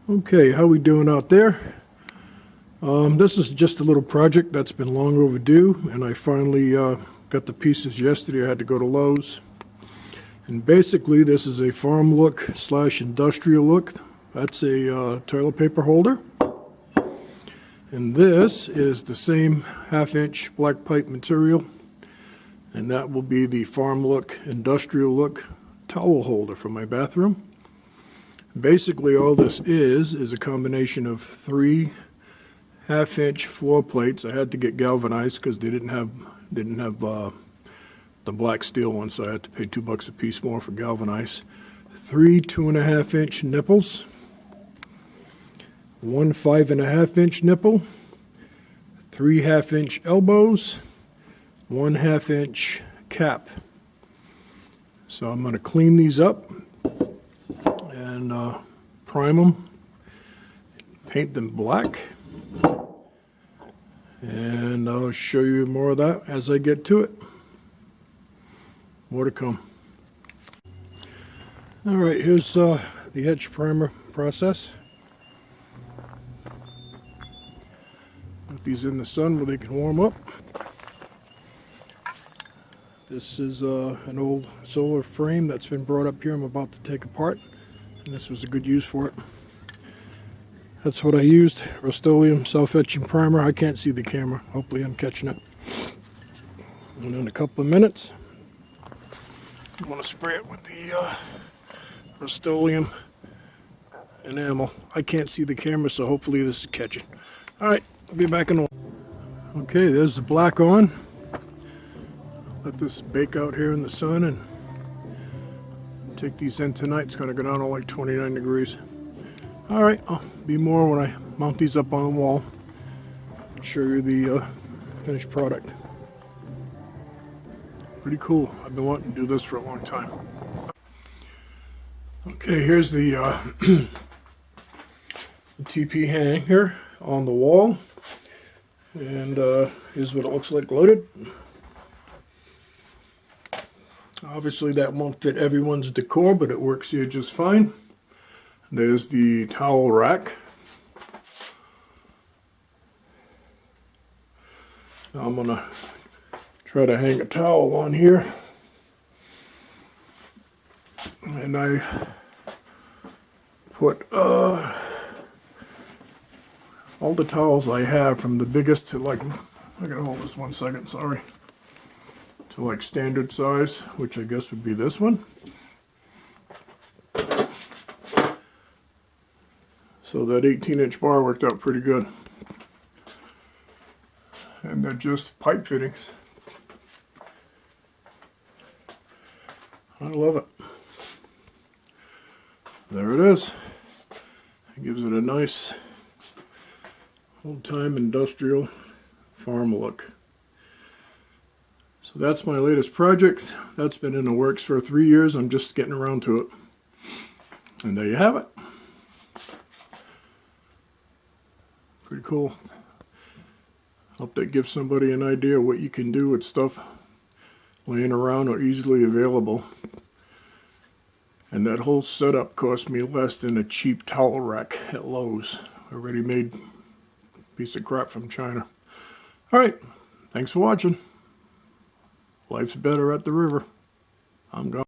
Okay, how we doing out there? This is just a little project that's been long overdue, and I finally got the pieces yesterday. I had to go to Lowe's. And basically, this is a farm look / industrial look. That's a toilet paper holder. And this is the same 1/2-inch black pipe material. And that will be the farm look, industrial look towel holder for my bathroom. Basically, all this is a combination of 3 1/2-inch floor plates. I had to get galvanized because they didn't have the black steel ones, so I had to pay $2 a piece more for galvanized. 3 2.5-inch nipples, 1 5.5-inch nipple, 3 1/2-inch elbows, 1 1/2-inch cap. So I'm going to clean these up and prime them, paint them black, and I'll show you more of that as I get to it. More to come. All right, here's the etch primer process. Put these in the sun where they can warm up. This is an old solar frame that's been brought up here. I'm about to take apart, and this was a good use for it. That's what I used, Rust-Oleum self-etching primer. I can't see the camera. Hopefully I'm catching it. And in a couple of minutes, I'm going to spray it with the Rust-Oleum enamel. I can't see the camera, so hopefully this is catching. All right, I'll be back in a while. Okay, there's the black on. Let this bake out here in the sun and take these in tonight. It's going to go down to like 29 degrees. All right, I'll be more when I mount these up on the wall and show you the finished product. Pretty cool. I've been wanting to do this for a long time. Okay, here's the TP hanger on the wall, and here's what it looks like loaded. Obviously that won't fit everyone's decor, but it works here just fine. There's the towel rack. Now I'm gonna try to hang a towel on here. And I put all the towels I have, from the biggest to like, I gotta hold this 1 second, sorry, to like standard size, which I guess would be this one. So that 18-inch bar worked out pretty good. And they're just pipe fittings. I love it. There it is. It gives it a nice old-time industrial farm look. So that's my latest project. That's been in the works for 3 years. I'm just getting around to it. And there you have it. Pretty cool. Hope that gives somebody an idea what you can do with stuff laying around or easily available. And that whole setup cost me less than a cheap towel rack at Lowe's. A ready-made piece of crap from China. Alright, thanks for watching. Life's better at the river. I'm gone.